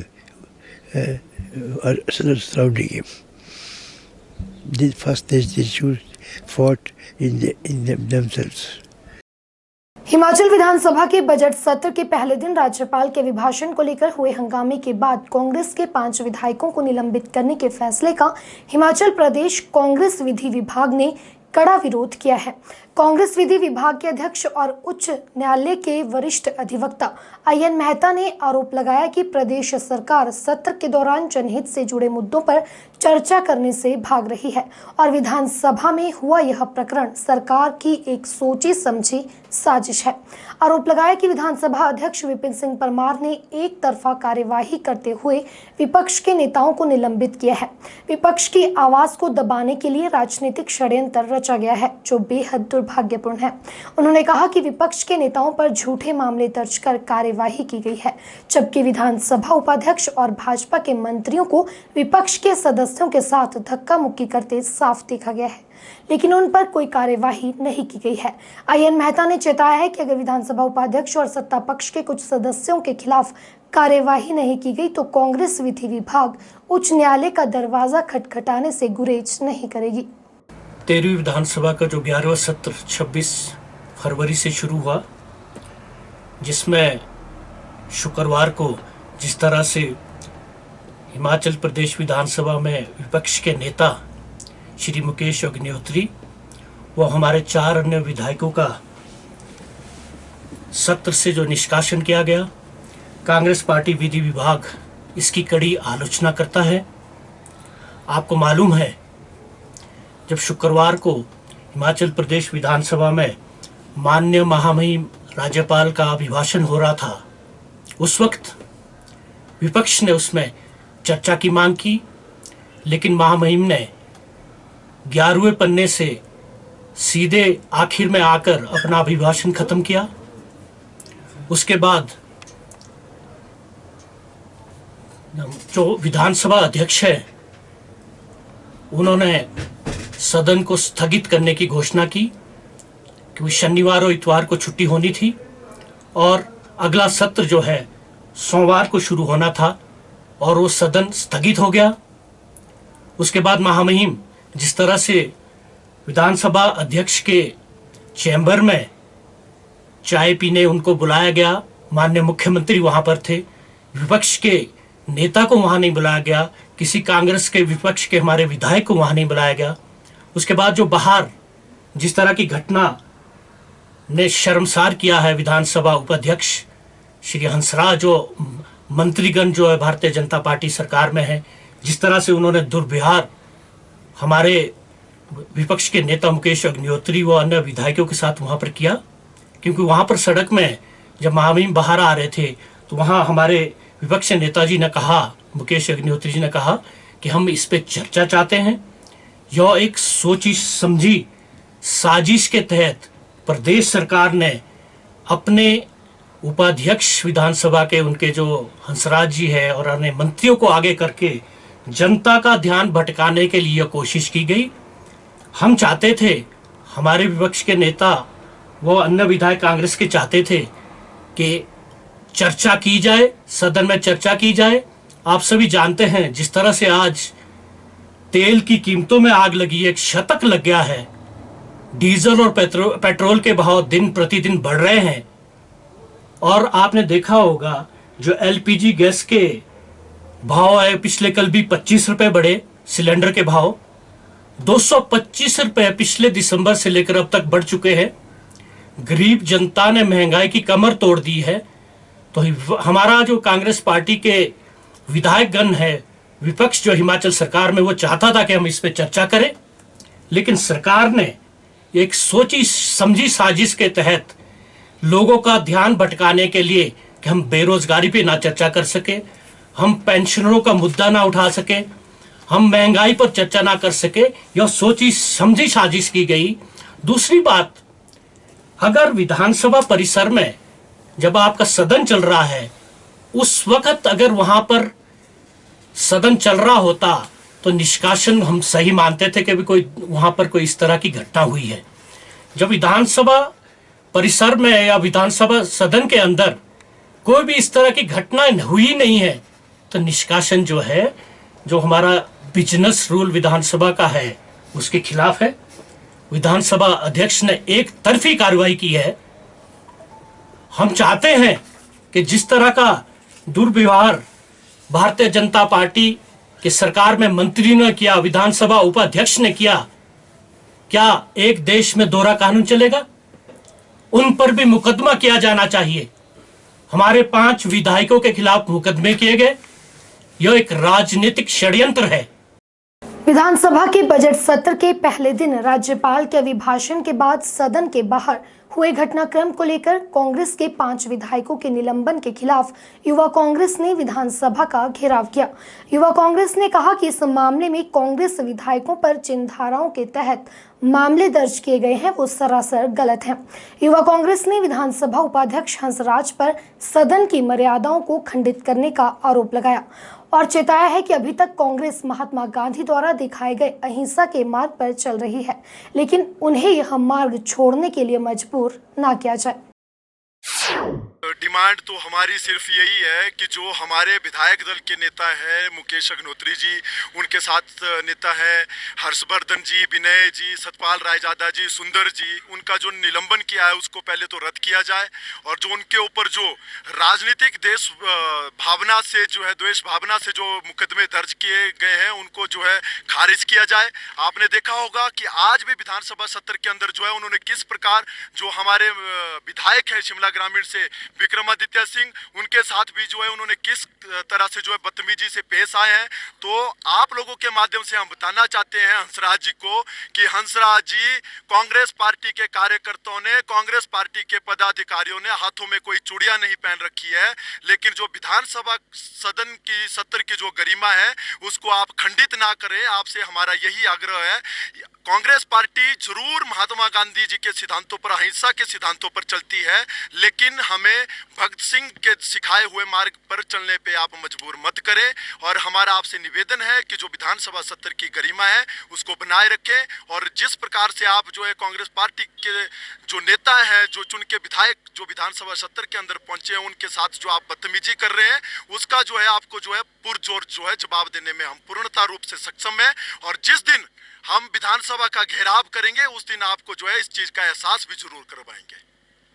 surrounding him. First, they should fought in themselves. Himachal विधानसभा के बजट सत्र के पहले दिन राज्यपाल के अभिभाषण को लेकर हुए हंगामे के बाद कांग्रेस के 5 विधायकों को निलंबित करने के फैसले का हिमाचल प्रदेश कांग्रेस विधि विभाग ने कड़ा विरोध किया है। कांग्रेस विधि विभाग के अध्यक्ष और उच्च न्यायालय के वरिष्ठ अधिवक्ता IN मेहता ने आरोप लगाया कि प्रदेश सरकार सत्र के दौरान जनहित से जुड़े मुद्दों पर चर्चा करने से भाग रही है और विधानसभा में हुआ यह प्रकरण सरकार की एक सोची समझी साजिश है। आरोप लगाया कि विधानसभा अध्यक्ष विपिन सिंह परमार ने एक तरफा कार्यवाही करते हुए विपक्ष के नेताओं को निलंबित किया है। विपक्ष की आवाज को दबाने के लिए राजनीतिक षड्यंत्र रचा गया है, जो बेहद दुर्भाग्यपूर्ण है। उन्होंने कहा कि विपक्ष के नेताओं पर झूठे मामले दर्ज कर कार्यवाही की गई है, जबकि विधानसभा उपाध्यक्ष और भाजपा के मंत्रियों को विपक्ष के सदस्यों के साथ धक्का मुक्की करते साफ देखा गया है, लेकिन उन पर कोई कार्यवाही नहीं की गई है। IN मेहता ने चेताया है कि अगर विधानसभा उपाध्यक्ष और सत्ता पक्ष के कुछ सदस्यों के खिलाफ कार्यवाही नहीं की गई तो कांग्रेस विधि विभाग उच्च न्यायालय का दरवाजा खटखटाने से गुरेज नहीं करेगी। 13वीं विधानसभा का जो 11वां सत्र 26 फरवरी से शुरू हुआ, जिसमें शुक्रवार को जिस तरह से हिमाचल प्रदेश विधानसभा में विपक्ष के नेता श्री मुकेश अग्निहोत्री व हमारे 4 अन्य विधायकों का सत्र से जो निष्कासन किया गया, कांग्रेस पार्टी विधि विभाग इसकी कड़ी आलोचना करता है। आपको मालूम है, जब शुक्रवार को हिमाचल प्रदेश विधानसभा में माननीय महामहिम राज्यपाल का अभिभाषण हो रहा था, उस वक्त विपक्ष ने उसमें चर्चा की मांग की, लेकिन महामहिम ने 11वें पन्ने से सीधे आखिर में आकर अपना अभिभाषण खत्म किया। उसके बाद जो विधानसभा अध्यक्ष है, उन्होंने सदन को स्थगित करने की घोषणा की, क्योंकि शनिवार और इतवार को छुट्टी होनी थी और अगला सत्र जो है सोमवार को शुरू होना था और वो सदन स्थगित हो गया। उसके बाद महामहिम जिस तरह से विधानसभा अध्यक्ष के चैम्बर में चाय पीने उनको बुलाया गया, माननीय मुख्यमंत्री वहां पर थे, विपक्ष के नेता को वहां नहीं बुलाया गया, किसी कांग्रेस के विपक्ष के हमारे विधायक को वहां नहीं बुलाया गया। उसके बाद जो बाहर जिस तरह की घटना ने शर्मसार किया है विधानसभा उपाध्यक्ष श्री हंसराज, जो मंत्रीगण जो है भारतीय जनता पार्टी सरकार में है, जिस तरह से उन्होंने दुर्व्यवहार हमारे विपक्ष के नेता मुकेश अग्निहोत्री व अन्य विधायकों के साथ वहां पर किया, क्योंकि वहां पर सड़क में जब महामहिम बाहर आ रहे थे तो वहां हमारे विपक्ष नेताजी ने कहा, मुकेश अग्निहोत्री जी ने कहा कि हम इस पे चर्चा चाहते हैं। यह एक सोची समझी साजिश के तहत प्रदेश सरकार ने अपने उपाध्यक्ष विधानसभा के उनके जो हंसराज जी है और अन्य मंत्रियों को आगे करके जनता का ध्यान भटकाने के लिए कोशिश की गई। हम चाहते थे, हमारे विपक्ष के नेता वो अन्य विधायक कांग्रेस के चाहते थे कि चर्चा की जाए, सदन में चर्चा की जाए। आप सभी जानते हैं जिस तरह से आज तेल की कीमतों में आग लगी, एक शतक लग गया है, डीजल और पेट्रोल के भाव दिन प्रतिदिन बढ़ रहे हैं। और आपने देखा होगा जो एलपीजी गैस के भाव है, पिछले कल भी 25 रुपए बढ़े सिलेंडर के भाव, 225 रुपए पिछले दिसंबर से लेकर अब तक बढ़ चुके हैं। गरीब जनता ने महंगाई की कमर तोड़ दी है। तो हमारा जो कांग्रेस पार्टी के विधायक गण है, विपक्ष जो हिमाचल सरकार में, वो चाहता था कि हम इस पे चर्चा करें, लेकिन सरकार ने एक सोची समझी साजिश के तहत लोगों का ध्यान भटकाने के लिए कि हम बेरोजगारी पे ना चर्चा कर सके, हम पेंशनरों का मुद्दा ना उठा सके, हम महंगाई पर चर्चा ना कर सके, यह सोची समझी साजिश की गई। दूसरी बात, अगर विधानसभा परिसर में जब आपका सदन चल रहा है, उस वक्त अगर वहां पर सदन चल रहा होता तो निष्कासन हम सही मानते थे कि भी कोई वहां पर कोई इस तरह की घटना हुई है। जब विधानसभा परिसर में या विधानसभा सदन के अंदर कोई भी इस तरह की घटना हुई नहीं है तो निष्कासन जो है, जो हमारा बिजनेस रूल विधानसभा का है, उसके खिलाफ है। विधानसभा अध्यक्ष ने एक तरफी कार्रवाई की है। हम चाहते हैं कि जिस तरह का दुर्व्यवहार भारतीय जनता पार्टी की सरकार में मंत्री ने किया, विधानसभा उपाध्यक्ष ने किया, क्या एक देश में दोहरा कानून चलेगा? उन पर भी मुकदमा किया जाना चाहिए। हमारे 5 विधायकों के खिलाफ मुकदमे किए गए। यह एक राजनीतिक षड्यंत्र है। विधानसभा के बजट सत्र के पहले दिन राज्यपाल के अभिभाषण के बाद सदन के बाहर हुए घटनाक्रम को लेकर कांग्रेस के 5 विधायकों के निलंबन के खिलाफ युवा कांग्रेस ने विधानसभा का घेराव किया। युवा कांग्रेस ने कहा कि इस मामले में कांग्रेस विधायकों पर जिन धाराओं के तहत मामले दर्ज किए गए हैं वो सरासर गलत हैं। युवा कांग्रेस ने विधानसभा उपाध्यक्ष हंसराज पर सदन की मर्यादाओं को खंडित करने का आरोप लगाया और चेताया है कि अभी तक कांग्रेस महात्मा गांधी द्वारा दिखाए गए अहिंसा के मार्ग पर चल रही है, लेकिन उन्हें यह मार्ग छोड़ने के लिए मजबूर ना किया जाए। डिमांड तो हमारी सिर्फ यही है कि जो हमारे विधायक दल के नेता हैं मुकेश अग्निहोत्री जी, उनके साथ नेता हैं हर्षवर्धन जी, विनय जी, सतपाल रायजादा जी, सुंदर जी, उनका जो निलंबन किया है उसको पहले तो रद्द किया जाए और जो उनके ऊपर जो राजनीतिक देश भावना से जो है, द्वेष भावना से जो मुकदमे दर्ज किए गए हैं उनको जो है खारिज किया जाए। आपने देखा होगा कि आज भी विधानसभा सत्र के अंदर जो है उन्होंने किस प्रकार जो हमारे विधायक है शिमला ग्रामीण से विक्रमादित्य सिंह, उनके साथ भी जो है उन्होंने किस तरह से जो है बदतमीजी से पेश आए हैं। तो आप लोगों के माध्यम से हम बताना चाहते हैं हंसराज जी को कि हंसराज जी, कांग्रेस पार्टी के कार्यकर्ताओं ने, कांग्रेस पार्टी के पदाधिकारियों ने हाथों में कोई चूड़ियां नहीं पहन रखी है, लेकिन जो विधानसभा सदन की सत्र की जो गरिमा है उसको आप खंडित ना करें। आपसे हमारा यही आग्रह है। कांग्रेस पार्टी जरूर महात्मा गांधी जी के सिद्धांतों पर, अहिंसा के सिद्धांतों पर चलती है, लेकिन हमें भगत सिंह के सिखाए हुए मार्ग पर चलने पे आप मजबूर मत करें। और हमारा आपसे निवेदन है कि जो विधानसभा सत्र की गरिमा है उसको बनाए रखें। और जिस प्रकार से आप जो है कांग्रेस पार्टी के जो नेता हैं, जो चुन के विधायक जो विधानसभा सत्र के अंदर पहुंचे हैं, उनके साथ जो आप बदतमीजी कर रहे हैं, उसका जो है आपको जो है पुरजोर जो है जवाब देने में हम पूर्णता रूप से सक्षम हैं। और जिस दिन हम विधानसभा का घेराव करेंगे उस दिन आपको जो है इस चीज का एहसास भी जरूर करवाएंगे।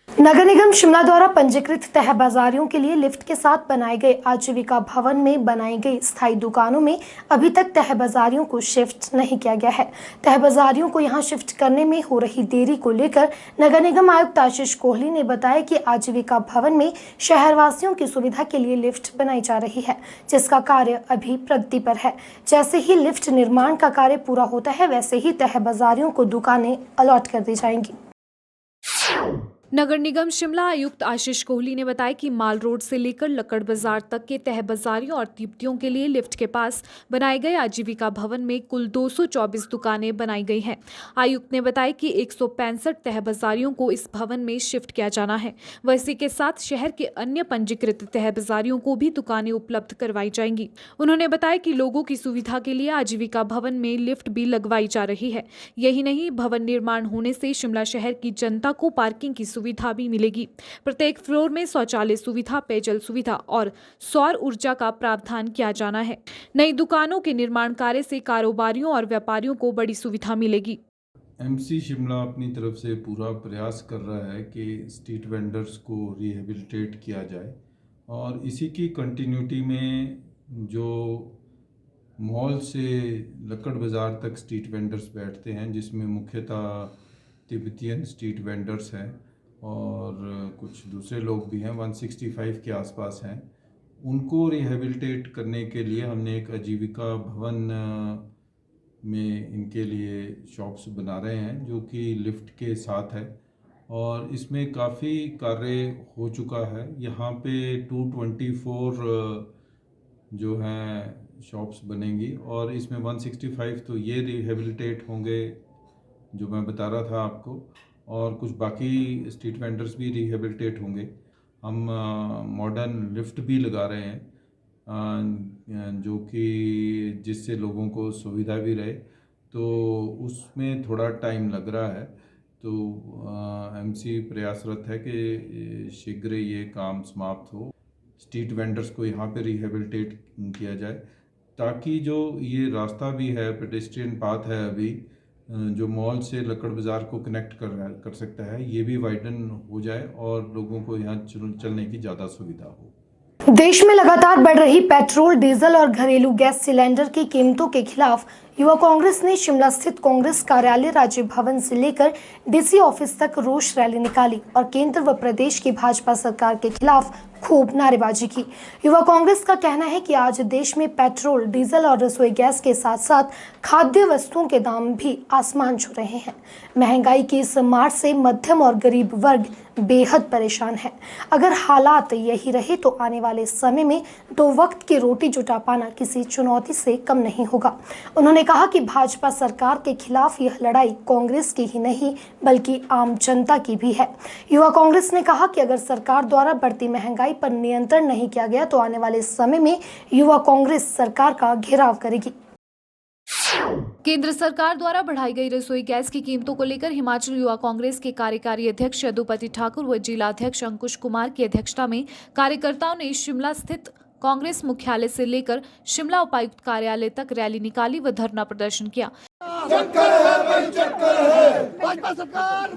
नगर निगम शिमला द्वारा पंजीकृत तह बाजारियों के लिए लिफ्ट के साथ बनाए गए आजीविका भवन में बनाई गई स्थायी दुकानों में अभी तक तह बाजारियों को शिफ्ट नहीं किया गया है। तह बाजारियों को यहां शिफ्ट करने में हो रही देरी को लेकर नगर निगम आयुक्त आशीष कोहली ने बताया कि आजीविका भवन में शहरवासियों की सुविधा के लिए लिफ्ट बनाई जा रही है, जिसका कार्य अभी प्रगति पर है। जैसे ही लिफ्ट निर्माण का कार्य पूरा होता है वैसे ही तह बाजारियों को दुकानें अलॉट कर दी जाएंगी। नगर निगम शिमला आयुक्त आशीष कोहली ने बताया कि माल रोड से लेकर लक्कड़ बाजार तक के तह बाजारियों और तिब्बतियों के लिए लिफ्ट के पास बनाए गए आजीविका भवन में कुल 224 दुकानें बनाई गई हैं। आयुक्त ने बताया कि 165 तह बाजारियों को इस भवन में शिफ्ट किया जाना है। वह इसी के साथ शहर के अन्य पंजीकृत तह बाजारियों को भी दुकानें उपलब्ध करवाई जाएंगी। उन्होंने बताया कि लोगों की सुविधा के लिए आजीविका भवन में लिफ्ट भी लगवाई जा रही है। यही नहीं, भवन निर्माण होने से शिमला शहर की जनता को पार्किंग की सुविधा भी मिलेगी। प्रत्येक फ्लोर में शौचालय सुविधा, पेयजल सुविधा और सौर ऊर्जा का प्रावधान किया जाना है। नई दुकानों के निर्माण कार्य से कारोबारियों और व्यापारियों को बड़ी सुविधा मिलेगी। एमसी शिमला अपनी तरफ से पूरा प्रयास कर रहा है कि स्ट्रीट वेंडर्स को रिहेबिलिटेट किया जाए और इसी की कंटिन्यूटी में जो मॉल से लक्कड़ बाज़ार तक स्ट्रीट वेंडर्स बैठते हैं, जिसमें मुख्यतः तिब्बतियन स्ट्रीट वेंडर्स हैं और कुछ दूसरे लोग भी हैं, 165 के आसपास हैं। उनको रिहेबिलिटेट करने के लिए हमने एक आजीविका भवन में इनके लिए शॉप्स बना रहे हैं जो कि लिफ्ट के साथ है और इसमें काफ़ी कार्य हो चुका है। यहाँ पे 224 जो हैं शॉप्स बनेंगी और इसमें 165 तो ये रिहेबिलिटेट होंगे जो मैं बता रहा था आपको, और कुछ बाकी स्ट्रीट वेंडर्स भी रिहेबिलिटेट होंगे। हम मॉडर्न लिफ्ट भी लगा रहे हैं जो कि जिससे लोगों को सुविधा भी रहे, तो उसमें थोड़ा टाइम लग रहा है। तो एमसी प्रयासरत है कि शीघ्र ये काम समाप्त हो, स्ट्रीट वेंडर्स को यहाँ पे रिहेबिलिटेट किया जाए ताकि जो ये रास्ता भी है, पेडेस्ट्रियन पाथ है अभी जो मॉल से लक्कड़ बाज़ार को कनेक्ट कर सकता है, ये भी वाइडन हो जाए और लोगों को यहाँ चलने की ज़्यादा सुविधा हो। देश में लगातार बढ़ रही पेट्रोल, डीजल और घरेलू गैस सिलेंडर की कीमतों के खिलाफ युवा कांग्रेस ने शिमला स्थित कांग्रेस कार्यालय राज्य भवन से लेकर डीसी ऑफिस तक रोष रैली निकाली और केंद्र व प्रदेश की भाजपा सरकार के खिलाफ खूब नारेबाजी की। युवा कांग्रेस का कहना है कि आज देश में पेट्रोल, डीजल और रसोई गैस के साथ साथ खाद्य वस्तुओं के दाम भी आसमान छू रहे हैं। महंगाई की इस मार से मध्यम और गरीब वर्ग बेहद परेशान है। अगर हालात यही रहे तो आने वाले समय में 2 वक्त की रोटी जुटा पाना किसी चुनौती से कम नहीं होगा। उन्होंने कहा कि भाजपा सरकार के खिलाफ यह लड़ाई कांग्रेस की ही नहीं बल्कि आम जनता की भी है। युवा कांग्रेस ने कहा कि अगर सरकार द्वारा बढ़ती महंगाई पर नियंत्रण नहीं किया गया तो आने वाले समय में युवा कांग्रेस सरकार का घेराव करेगी। केंद्र सरकार द्वारा बढ़ाई गई रसोई गैस की कीमतों को लेकर हिमाचल युवा कांग्रेस के कार्यकारी अध्यक्ष यदुपति ठाकुर व जिला अध्यक्ष अंकुश कुमार की अध्यक्षता में कार्यकर्ताओं ने शिमला स्थित कांग्रेस मुख्यालय से लेकर शिमला उपायुक्त कार्यालय तक रैली निकाली व धरना प्रदर्शन किया। भाजपा सरकार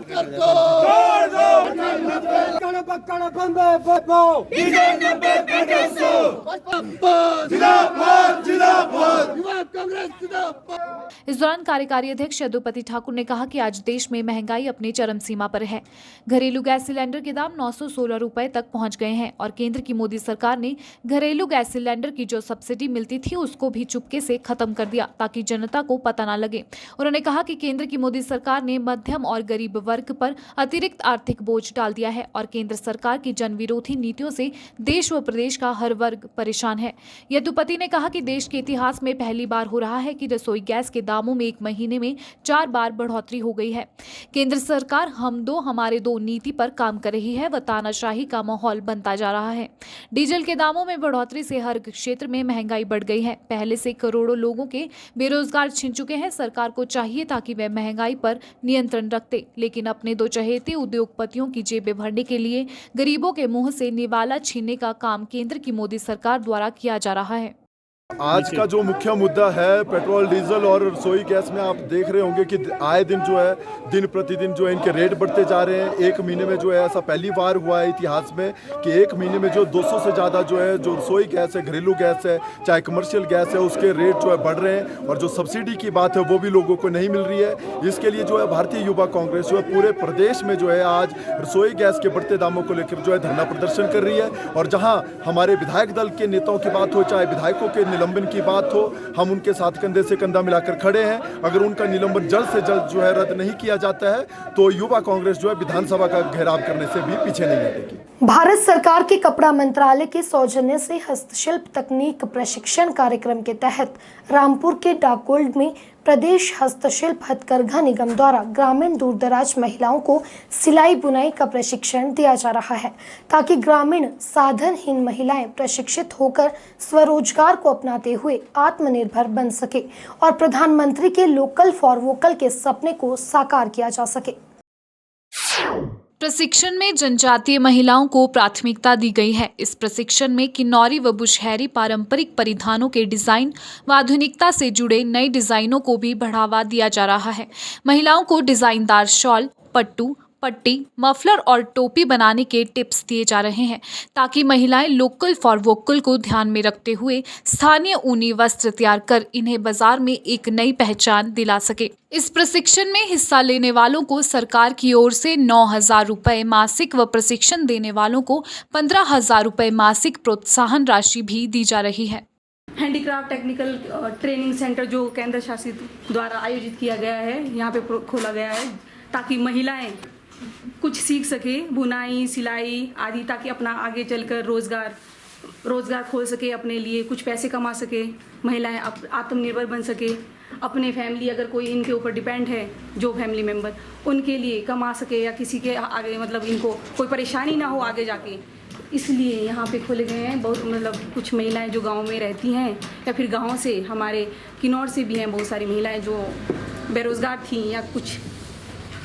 इस दौरान कार्यकारी अध्यक्ष यदुपति ठाकुर ने कहा कि आज देश में महंगाई अपनी चरम सीमा पर है। घरेलू गैस सिलेंडर के दाम 916 रुपए तक पहुंच गए हैं और केंद्र की मोदी सरकार ने घरेलू घरेलू गैस सिलेंडर की जो सब्सिडी मिलती थी उसको भी चुपके से खत्म कर दिया ताकि जनता को पता न लगे। उन्होंने कहा कि केंद्र की मोदी सरकार ने मध्यम और गरीब वर्ग पर अतिरिक्त आर्थिक बोझ डाल दिया है और केंद्र सरकार की जन विरोधी नीतियों से देश व प्रदेश का हर वर्ग परेशान है। यदुपति ने कहा कि देश के इतिहास में पहली बार हो रहा है कि रसोई गैस के दामों में 1 महीने में 4 बार बढ़ोतरी हो गई है। केंद्र सरकार हम दो हमारे दो नीति पर काम कर रही है व तानाशाही का माहौल बनता जा रहा है। डीजल के दामों में बढ़ोतरी से हर क्षेत्र में महंगाई बढ़ गई है। पहले से करोड़ों लोगों के बेरोजगार छिन चुके हैं। सरकार को चाहिए था कि वह महंगाई पर नियंत्रण रखते, लेकिन अपने दो चहेते उद्योगपतियों की जेबें भरने के लिए गरीबों के मुंह से निवाला छीनने का काम केंद्र की मोदी सरकार द्वारा किया जा रहा है। आज का जो मुख्य मुद्दा है पेट्रोल डीजल और रसोई गैस में आप देख रहे होंगे कि आए दिन जो है दिन प्रतिदिन जो है इनके रेट बढ़ते जा रहे हैं। 1 महीने में जो है ऐसा पहली बार हुआ है इतिहास में कि 1 महीने में जो 200 से ज़्यादा जो है जो रसोई गैस है, घरेलू गैस है, चाहे कमर्शियल गैस है, उसके रेट जो है बढ़ रहे हैं और जो सब्सिडी की बात है वो भी लोगों को नहीं मिल रही है। इसके लिए जो है भारतीय युवा कांग्रेस जो है पूरे प्रदेश में जो है आज रसोई गैस के बढ़ते दामों को लेकर जो है धरना प्रदर्शन कर रही है। और जहाँ हमारे विधायक दल के नेताओं की बात हो, चाहे विधायकों के निलंबन की बात हो, हम उनके साथ कंधे से कंधा मिलाकर खड़े हैं। अगर उनका निलंबन जल्द से जल्द जो है रद्द नहीं किया जाता है तो युवा कांग्रेस जो है विधानसभा का घेराव करने से भी पीछे नहीं हटेगी। भारत सरकार के कपड़ा मंत्रालय के सौजन्य से हस्तशिल्प तकनीक प्रशिक्षण कार्यक्रम के तहत रामपुर के डाकोल्ड में प्रदेश हस्तशिल्प हथकरघा निगम द्वारा ग्रामीण दूरदराज महिलाओं को सिलाई बुनाई का प्रशिक्षण दिया जा रहा है ताकि ग्रामीण साधनहीन महिलाएं प्रशिक्षित होकर स्वरोजगार को अपनाते हुए आत्मनिर्भर बन सके और प्रधानमंत्री के लोकल फॉर वोकल के सपने को साकार किया जा सके। प्रशिक्षण में जनजातीय महिलाओं को प्राथमिकता दी गई है। इस प्रशिक्षण में किन्नौरी व बुशहरी पारंपरिक परिधानों के डिजाइन व आधुनिकता से जुड़े नए डिजाइनों को भी बढ़ावा दिया जा रहा है। महिलाओं को डिजाइनदार शॉल, पट्टू, पट्टी, मफलर और टोपी बनाने के टिप्स दिए जा रहे हैं ताकि महिलाएं लोकल फॉर वोकल को ध्यान में रखते हुए स्थानीय ऊनी वस्त्र तैयार कर इन्हें बाजार में एक नई पहचान दिला सके। इस प्रशिक्षण में हिस्सा लेने वालों को सरकार की ओर से 9,000 रुपये मासिक व प्रशिक्षण देने वालों को 15,000 रुपये मासिक प्रोत्साहन राशि भी दी जा रही है। हैंडीक्राफ्ट टेक्निकल ट्रेनिंग सेंटर जो केंद्र शासित द्वारा आयोजित किया गया है, यहाँ पे खोला गया है ताकि महिलाएं कुछ सीख सके, बुनाई, सिलाई आदि, ताकि अपना आगे चलकर रोज़गार खोल सके, अपने लिए कुछ पैसे कमा सके, महिलाएं आत्मनिर्भर बन सके, अपने फैमिली अगर कोई इनके ऊपर डिपेंड है जो फैमिली मेंबर, उनके लिए कमा सके या किसी के आगे मतलब इनको कोई परेशानी ना हो आगे जाके। इसलिए यहाँ पे खोले गए हैं। बहुत मतलब कुछ महिलाएं जो गांव में रहती हैं या फिर गांव से हमारे किन्नौर से भी हैं बहुत सारी महिलाएं जो बेरोज़गार थी या कुछ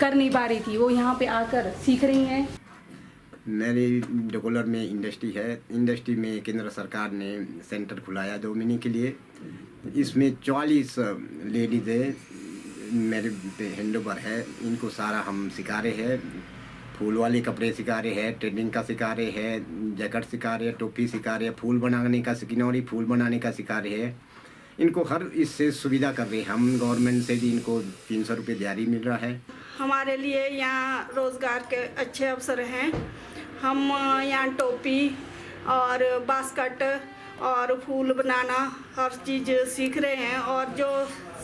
कर नहीं पा रही थी, वो यहाँ पे आकर सीख रही हैं। मेरी डकोलर में इंडस्ट्री है। इंडस्ट्री में केंद्र सरकार ने सेंटर खुलाया 2 महीने के लिए। इसमें 44 लेडीज़ है, मेरे पे हैंडओवर है। इनको सारा हम सिखा रहे हैं। फूल वाले कपड़े सिखा रहे हैं, ट्रेनिंग का सिखा रहे हैं, जैकेट सिखा रहे हैं, टोपी सिखा रहे हैं, फूल बनाने का किन्नौरी फूल बनाने का सिखा रहे हैं। इनको हर इससे सुविधा कर रहे हैं। हम गवर्नमेंट से भी इनको 300 रुपये दिहाड़ी मिल रहा है। हमारे लिए यहाँ रोज़गार के अच्छे अवसर हैं। हम यहाँ टोपी और बास्केट और फूल बनाना हर चीज़ सीख रहे हैं और जो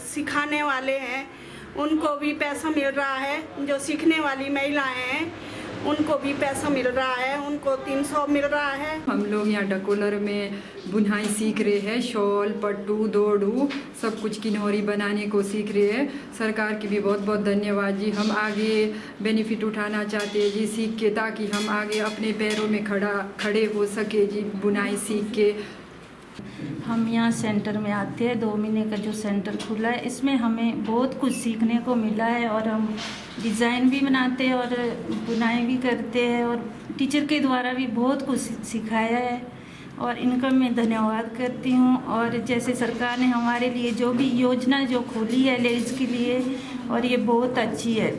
सिखाने वाले हैं उनको भी पैसा मिल रहा है। जो सीखने वाली महिलाएं हैं उनको भी पैसा मिल रहा है, उनको 300 मिल रहा है। हम लोग यहाँ डकोलर में बुनाई सीख रहे हैं, शॉल, पट्टू, दोड़ू सब कुछ किन्नौरी बनाने को सीख रहे हैं। सरकार की भी बहुत बहुत धन्यवाद जी। हम आगे बेनिफिट उठाना चाहते हैं जी सीख के, ताकि हम आगे अपने पैरों में खड़े हो सके जी बुनाई सीख के। हम यहाँ सेंटर में आते हैं। 2 महीने का जो सेंटर खुला है इसमें हमें बहुत कुछ सीखने को मिला है और हम डिज़ाइन भी बनाते हैं और बुनाई भी करते हैं और टीचर के द्वारा भी बहुत कुछ सिखाया है और इनका मैं धन्यवाद करती हूँ। और जैसे सरकार ने हमारे लिए जो भी योजना जो खोली है लेडीज़ के लिए और ये बहुत अच्छी है।